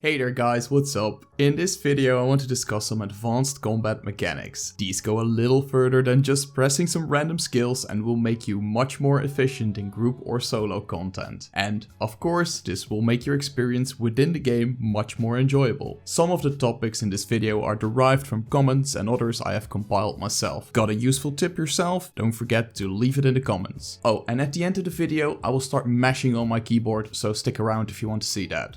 Hey there guys, what's up? In this video I want to discuss some advanced combat mechanics. These go a little further than just pressing some random skills and will make you much more efficient in group or solo content. And of course, this will make your experience within the game much more enjoyable. Some of the topics in this video are derived from comments and others I have compiled myself. Got a useful tip yourself? Don't forget to leave it in the comments. Oh, and at the end of the video I will start mashing on my keyboard, so stick around if you want to see that.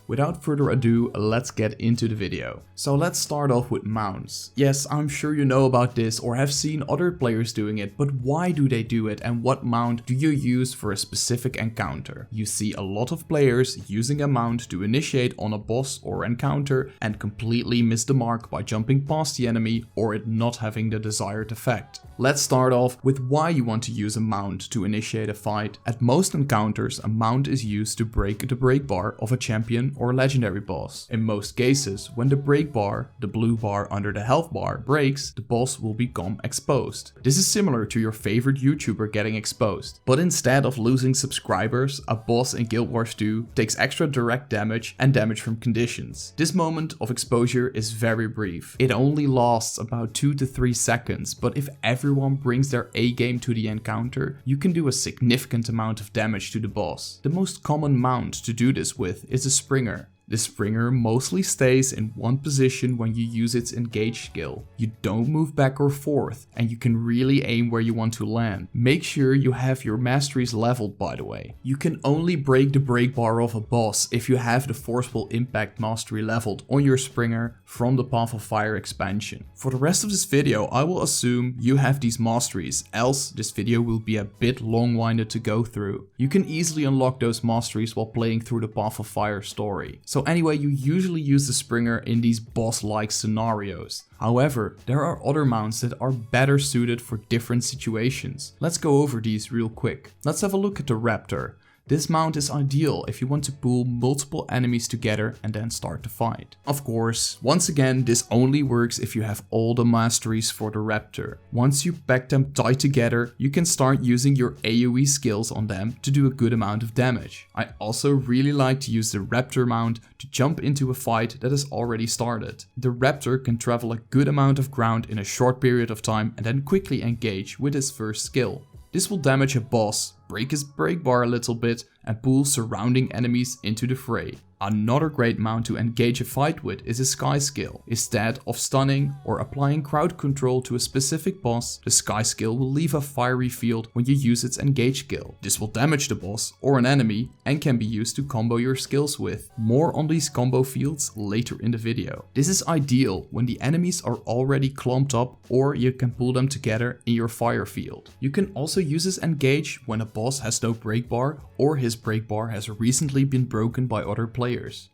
Without further ado, let's get into the video. So let's start off with mounts. Yes, I'm sure you know about this or have seen other players doing it, but why do they do it and what mount do you use for a specific encounter? You see a lot of players using a mount to initiate on a boss or encounter and completely miss the mark by jumping past the enemy or it not having the desired effect. Let's start off with why you want to use a mount to initiate a fight. At most encounters, a mount is used to break the break bar of a champion or legendary boss. In most cases, when the break bar, the blue bar under the health bar, breaks, the boss will become exposed. This is similar to your favorite YouTuber getting exposed. But instead of losing subscribers, a boss in Guild Wars 2 takes extra direct damage and damage from conditions. This moment of exposure is very brief. It only lasts about 2 to 3 seconds, but if everyone brings their A game to the encounter, you can do a significant amount of damage to the boss. The most common mount to do this with is a Springer. The Springer mostly stays in one position when you use its engage skill. You don't move back or forth and you can really aim where you want to land. Make sure you have your masteries leveled, by the way. You can only break the break bar of a boss if you have the forceful impact mastery leveled on your Springer from the Path of Fire expansion. For the rest of this video I will assume you have these masteries, else this video will be a bit long-winded to go through. You can easily unlock those masteries while playing through the Path of Fire story. So anyway, you usually use the Springer in these boss-like scenarios. However, there are other mounts that are better suited for different situations. Let's go over these real quick. Let's have a look at the Raptor. This mount is ideal if you want to pull multiple enemies together and then start the fight. Of course, once again, this only works if you have all the masteries for the Raptor. Once you pack them tight together, you can start using your AoE skills on them to do a good amount of damage. I also really like to use the Raptor mount to jump into a fight that has already started. The Raptor can travel a good amount of ground in a short period of time and then quickly engage with his first skill. This will damage a boss, break his break bar a little bit, and pull surrounding enemies into the fray. Another great mount to engage a fight with is a Sky skill. Instead of stunning or applying crowd control to a specific boss, the Sky skill will leave a fiery field when you use its engage skill. This will damage the boss or an enemy and can be used to combo your skills with. More on these combo fields later in the video. This is ideal when the enemies are already clumped up or you can pull them together in your fire field. You can also use this engage when a boss has no break bar or his break bar has recently been broken by other players.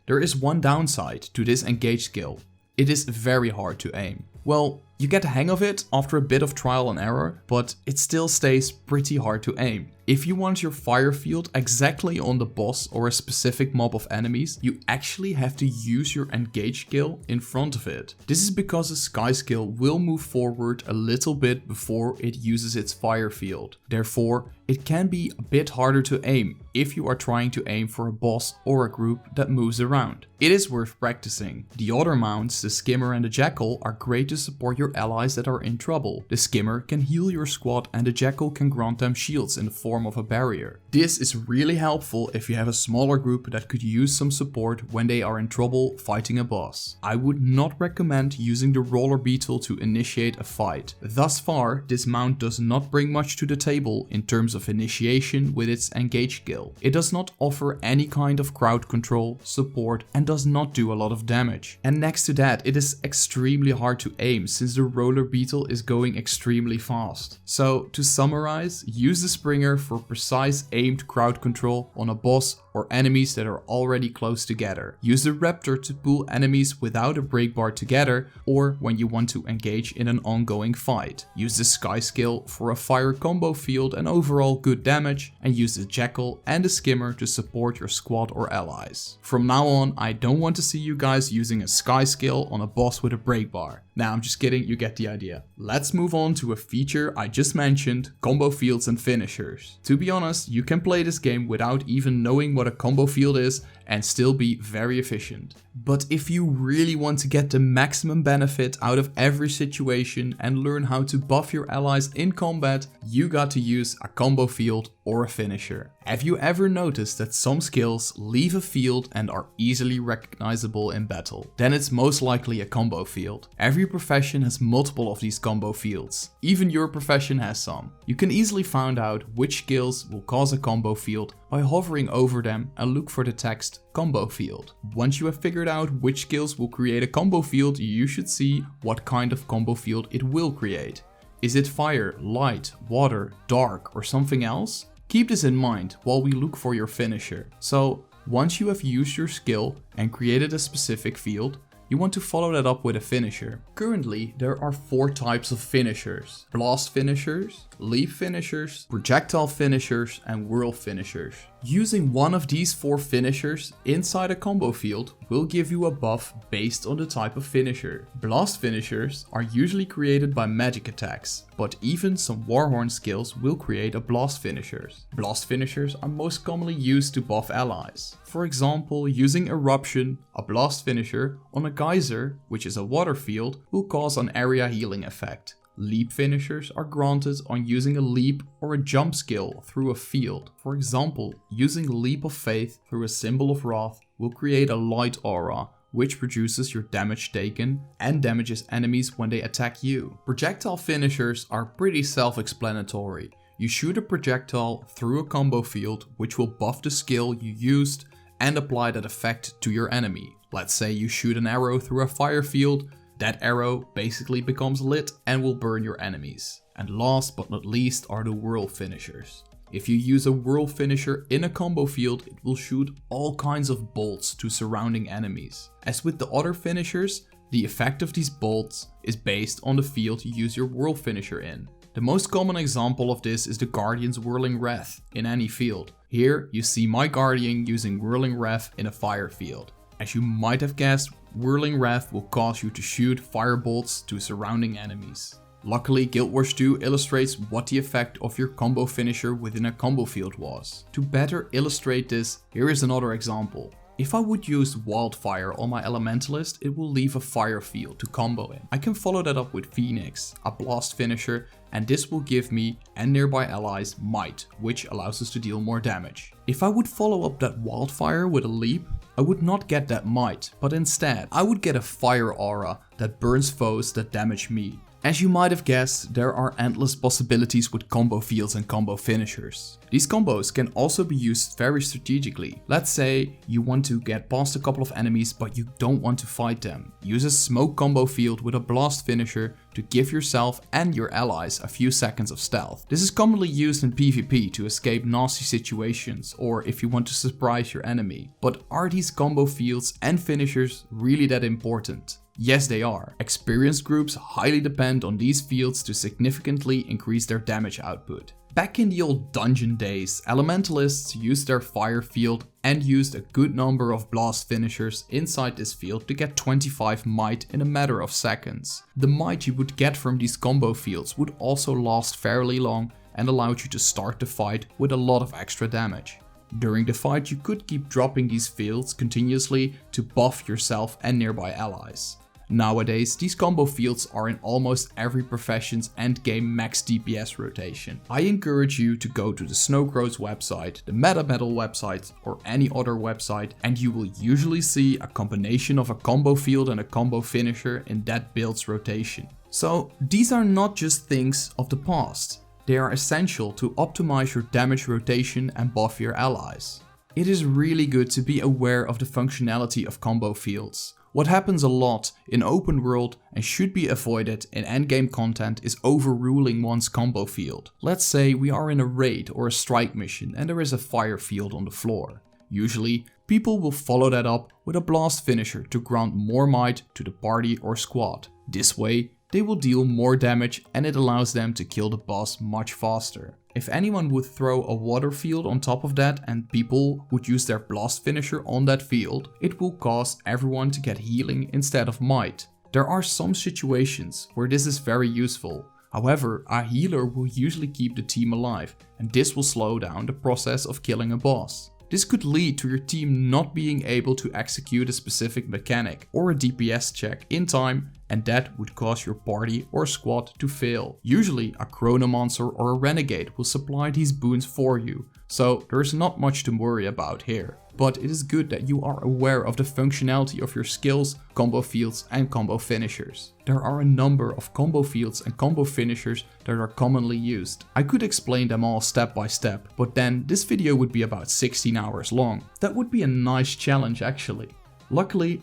There is one downside to this engage skill. It is very hard to aim. Well, you get the hang of it after a bit of trial and error, but it still stays pretty hard to aim. If you want your fire field exactly on the boss or a specific mob of enemies, you actually have to use your engage skill in front of it. This is because the Sky skill will move forward a little bit before it uses its fire field. Therefore, it can be a bit harder to aim if you are trying to aim for a boss or a group that moves around. It is worth practicing. The other mounts, the Skimmer and the Jackal, are great to support your allies that are in trouble. The Skimmer can heal your squad and the Jackal can grant them shields in the form of a barrier. This is really helpful if you have a smaller group that could use some support when they are in trouble fighting a boss. I would not recommend using the Roller Beetle to initiate a fight. Thus far, this mount does not bring much to the table in terms of initiation with its engage skill. It does not offer any kind of crowd control, support, and does not do a lot of damage. And next to that, it is extremely hard to aim since the Roller Beetle is going extremely fast. So to summarize, use the Springer for precise aimed crowd control on a boss or enemies that are already close together. Use the Raptor to pull enemies without a break bar together or when you want to engage in an ongoing fight. Use the Sky skill for a fire combo field and overall good damage, and use the Jackal and the Skimmer to support your squad or allies. From now on, I don't want to see you guys using a Sky skill on a boss with a break bar. Nah, I'm just kidding, you get the idea. Let's move on to a feature I just mentioned, combo fields and finishers. To be honest, you can play this game without even knowing what a combo field is and still be very efficient. But if you really want to get the maximum benefit out of every situation and learn how to buff your allies in combat, you got to use a combo field or a finisher. Have you ever noticed that some skills leave a field and are easily recognizable in battle? Then it's most likely a combo field. Every profession has multiple of these combo fields. Even your profession has some. You can easily find out which skills will cause a combo field by hovering over them and look for the text combo field. Once you have figured out which skills will create a combo field, you should see what kind of combo field it will create. Is it fire, light, water, dark, or something else? Keep this in mind while we look for your finisher. So once you have used your skill and created a specific field, you want to follow that up with a finisher. Currently, there are 4 types of finishers: blast finishers, leap finishers, projectile finishers, and whirl finishers. Using one of these 4 finishers inside a combo field will give you a buff based on the type of finisher. Blast finishers are usually created by magic attacks, but even some Warhorn skills will create a blast finishers. Blast finishers are most commonly used to buff allies. For example, using Eruption, a blast finisher, on a geyser, which is a water field, will cause an area healing effect. Leap finishers are granted on using a leap or a jump skill through a field. For example, using Leap of Faith through a symbol of wrath will create a light aura, which reduces your damage taken and damages enemies when they attack you. Projectile finishers are pretty self-explanatory. You shoot a projectile through a combo field, which will buff the skill you used and apply that effect to your enemy. Let's say you shoot an arrow through a fire field. That arrow basically becomes lit and will burn your enemies. And last but not least are the whirl finishers. If you use a whirl finisher in a combo field, it will shoot all kinds of bolts to surrounding enemies. As with the other finishers, the effect of these bolts is based on the field you use your whirl finisher in. The most common example of this is the Guardian's Whirling Wrath in any field. Here you see my Guardian using Whirling Wrath in a fire field. As you might have guessed, Whirling Wrath will cause you to shoot firebolts to surrounding enemies. Luckily, Guild Wars 2 illustrates what the effect of your combo finisher within a combo field was. To better illustrate this, here is another example. If I would use Wildfire on my Elementalist, it will leave a fire field to combo in. I can follow that up with Phoenix, a blast finisher, and this will give me and nearby allies Might, which allows us to deal more damage. If I would follow up that Wildfire with a leap, I would not get that Might, but instead I would get a fire aura that burns foes that damage me. As you might have guessed, there are endless possibilities with combo fields and combo finishers. These combos can also be used very strategically. Let's say you want to get past a couple of enemies but you don't want to fight them. Use a smoke combo field with a blast finisher to give yourself and your allies a few seconds of stealth. This is commonly used in PvP to escape nasty situations or if you want to surprise your enemy. But are these combo fields and finishers really that important? Yes, they are. Experienced groups highly depend on these fields to significantly increase their damage output. Back in the old dungeon days, Elementalists used their fire field and used a good number of blast finishers inside this field to get 25 might in a matter of seconds. The might you would get from these combo fields would also last fairly long and allowed you to start the fight with a lot of extra damage. During the fight, you could keep dropping these fields continuously to buff yourself and nearby allies. Nowadays, these combo fields are in almost every profession's endgame max DPS rotation. I encourage you to go to the Snowcrow's website, the Meta Metal website, or any other website, and you will usually see a combination of a combo field and a combo finisher in that build's rotation. So these are not just things of the past. They are essential to optimize your damage rotation and buff your allies. It is really good to be aware of the functionality of combo fields. What happens a lot in open world and should be avoided in endgame content is overruling one's combo field. Let's say we are in a raid or a strike mission and there is a fire field on the floor. Usually, people will follow that up with a blast finisher to grant more might to the party or squad. This way, they will deal more damage and it allows them to kill the boss much faster. If anyone would throw a water field on top of that and people would use their blast finisher on that field, it will cause everyone to get healing instead of might. There are some situations where this is very useful. However, a healer will usually keep the team alive, and this will slow down the process of killing a boss. This could lead to your team not being able to execute a specific mechanic or a DPS check in time, and that would cause your party or squad to fail. Usually a Chronomancer or a Renegade will supply these boons for you, so there's not much to worry about here. But it is good that you are aware of the functionality of your skills, combo fields and combo finishers. There are a number of combo fields and combo finishers that are commonly used. I could explain them all step by step, but then this video would be about 16 hours long. That would be a nice challenge actually. Luckily,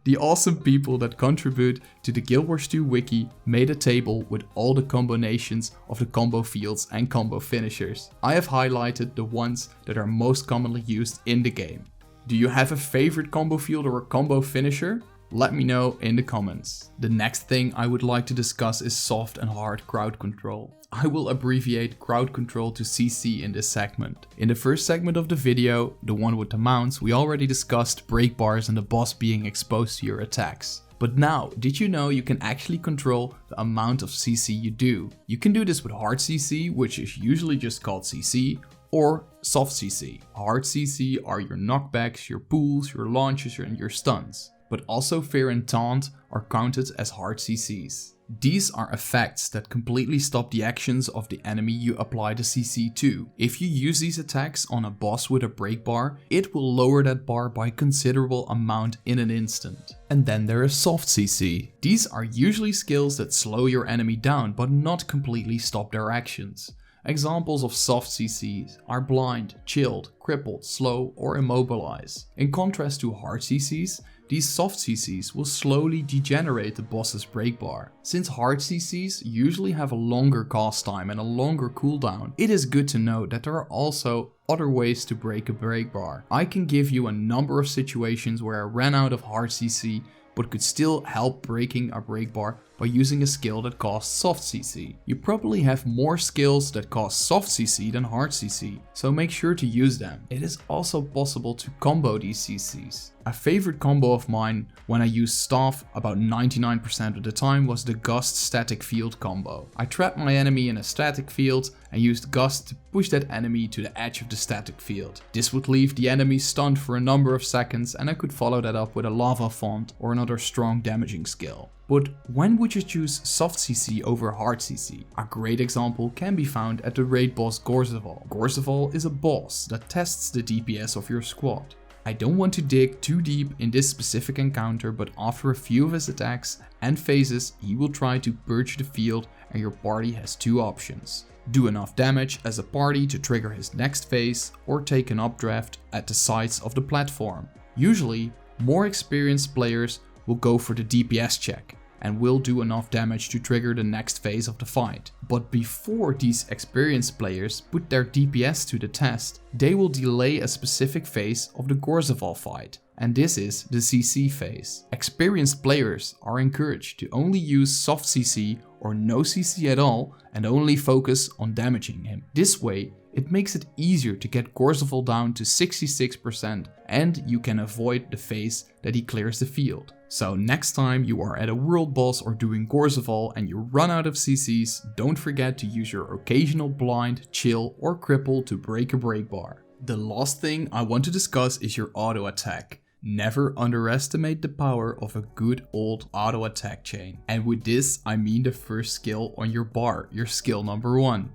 the awesome people that contribute to the Guild Wars 2 wiki made a table with all the combinations of the combo fields and combo finishers. I have highlighted the ones that are most commonly used in the game. Do you have a favorite combo field or a combo finisher? Let me know in the comments. The next thing I would like to discuss is soft and hard crowd control. I will abbreviate crowd control to CC in this segment. In the first segment of the video, the one with the mounts, we already discussed break bars and the boss being exposed to your attacks. But now, did you know you can actually control the amount of CC you do? You can do this with hard CC, which is usually just called CC, or soft CC. Hard CC are your knockbacks, your pulls, your launches, and your stuns. But also Fear and Taunt are counted as hard CCs. These are effects that completely stop the actions of the enemy you apply the CC to. If you use these attacks on a boss with a break bar, it will lower that bar by a considerable amount in an instant. And then there is soft CC. These are usually skills that slow your enemy down but not completely stop their actions. Examples of soft CCs are blind, chilled, crippled, slow, or immobilize. In contrast to hard CCs, these soft CCs will slowly degenerate the boss's break bar. Since hard CCs usually have a longer cast time and a longer cooldown, it is good to note that there are also other ways to break a break bar. I can give you a number of situations where I ran out of hard CC but could still help breaking a break bar by using a skill that costs soft CC. You probably have more skills that cost soft CC than hard CC, so make sure to use them. It is also possible to combo these CCs. A favorite combo of mine when I used staff about 99% of the time was the Gust static field combo. I trapped my enemy in a static field and used Gust to push that enemy to the edge of the static field. This would leave the enemy stunned for a number of seconds, and I could follow that up with a lava font or another strong damaging skill. But when would you choose soft CC over hard CC? A great example can be found at the raid boss Gorzeval. Gorzeval is a boss that tests the DPS of your squad. I don't want to dig too deep in this specific encounter, but after a few of his attacks and phases, he will try to purge the field, and your party has two options. Do enough damage as a party to trigger his next phase, or take an updraft at the sides of the platform. Usually, more experienced players will go for the DPS check and will do enough damage to trigger the next phase of the fight. But before these experienced players put their DPS to the test, they will delay a specific phase of the Gorzeval fight, and this is the CC phase. Experienced players are encouraged to only use soft CC or no CC at all and only focus on damaging him. This way, it makes it easier to get Gorzeval down to 66% and you can avoid the phase that he clears the field. So next time you are at a world boss or doing Gorzeval and you run out of CCs, don't forget to use your occasional blind, chill or cripple to break a break bar. The last thing I want to discuss is your auto attack. Never underestimate the power of a good old auto attack chain. And with this I mean the first skill on your bar, your skill number 1.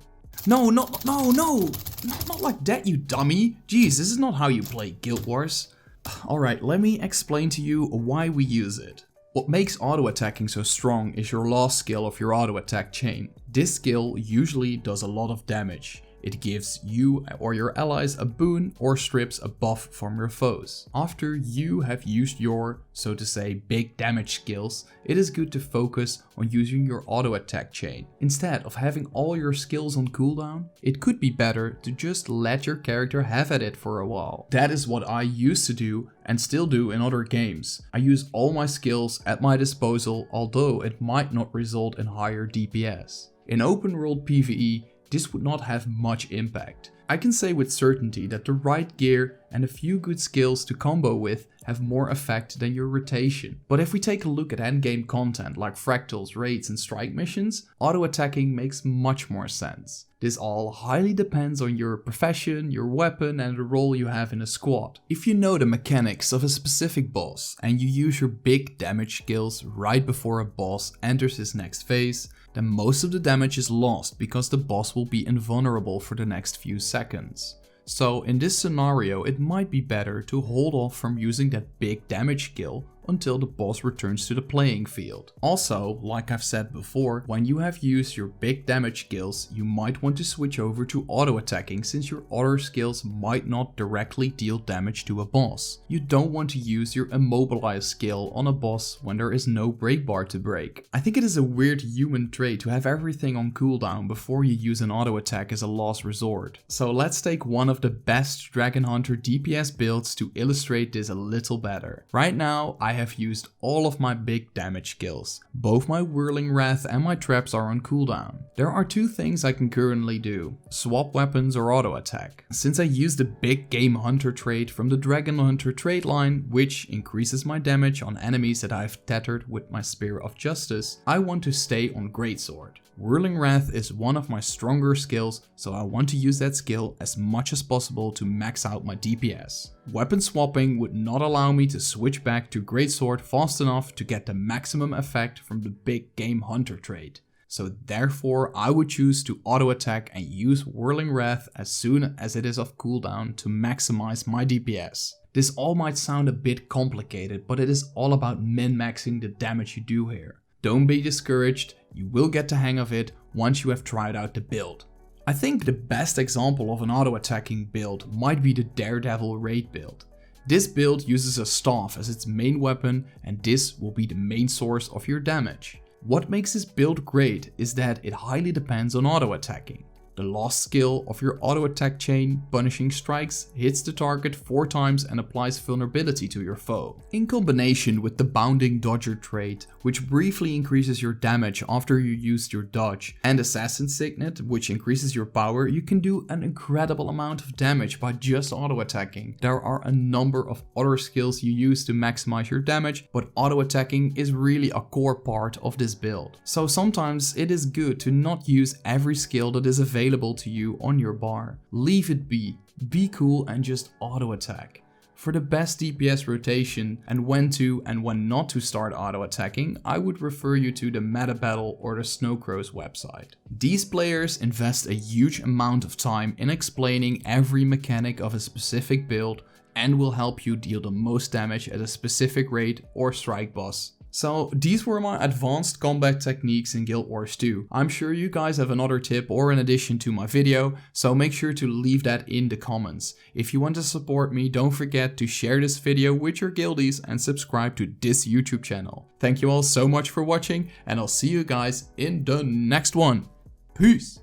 No, not like that, you dummy. Jeez, this is not how you play Guild Wars. Alright, let me explain to you why we use it. What makes auto attacking so strong is your last skill of your auto attack chain. This skill usually does a lot of damage. It gives you or your allies a boon or strips a buff from your foes. After you have used your, so to say, big damage skills, it is good to focus on using your auto attack chain. Instead of having all your skills on cooldown, it could be better to just let your character have at it for a while. That is what I used to do and still do in other games. I use all my skills at my disposal, although it might not result in higher DPS. In open world PvE, this would not have much impact. I can say with certainty that the right gear and a few good skills to combo with have more effect than your rotation. But if we take a look at endgame content like fractals, raids and strike missions, auto-attacking makes much more sense. This all highly depends on your profession, your weapon and the role you have in a squad. If you know the mechanics of a specific boss and you use your big damage skills right before a boss enters his next phase, then most of the damage is lost because the boss will be invulnerable for the next few seconds. So in this scenario it might be better to hold off from using that big damage skill until the boss returns to the playing field. Also, like I've said before, when you have used your big damage skills, you might want to switch over to auto attacking since your other skills might not directly deal damage to a boss. You don't want to use your immobilize skill on a boss when there is no break bar to break. I think it is a weird human trait to have everything on cooldown before you use an auto attack as a last resort. So let's take one of the best Dragonhunter DPS builds to illustrate this a little better. Right now I have used all of my big damage skills. Both my Whirling Wrath and my traps are on cooldown. There are two things I can currently do: swap weapons or auto attack. Since I use the big Game Hunter trait from the Dragonhunter trait line, which increases my damage on enemies that I've tethered with my Spear of Justice, I want to stay on Greatsword. Whirling Wrath is one of my stronger skills, so I want to use that skill as much as possible to max out my DPS. Weapon swapping would not allow me to switch back to Greatsword fast enough to get the maximum effect from the big Game Hunter trait. So therefore I would choose to auto attack and use Whirling Wrath as soon as it is off cooldown to maximize my DPS. This all might sound a bit complicated, but it is all about min-maxing the damage you do here. Don't be discouraged, you will get the hang of it once you have tried out the build. I think the best example of an auto-attacking build might be the Daredevil raid build. This build uses a staff as its main weapon and this will be the main source of your damage. What makes this build great is that it highly depends on auto-attacking. The last skill of your auto attack chain, Punishing Strikes, hits the target 4 times and applies vulnerability to your foe. In combination with the Bounding Dodger trait, which briefly increases your damage after you used your dodge, and Assassin Signet, which increases your power, you can do an incredible amount of damage by just auto attacking. There are a number of other skills you use to maximize your damage, but auto attacking is really a core part of this build. So sometimes it is good to not use every skill that is available to you on your bar. Leave it be cool and just auto attack. For the best DPS rotation and when to and when not to start auto attacking, I would refer you to the Meta Battle or the Snowcrow's website. These players invest a huge amount of time in explaining every mechanic of a specific build and will help you deal the most damage at a specific raid or strike boss. So these were my advanced combat techniques in Guild Wars 2. I'm sure you guys have another tip or an addition to my video, so make sure to leave that in the comments. If you want to support me, don't forget to share this video with your guildies and subscribe to this YouTube channel. Thank you all so much for watching and I'll see you guys in the next one. Peace!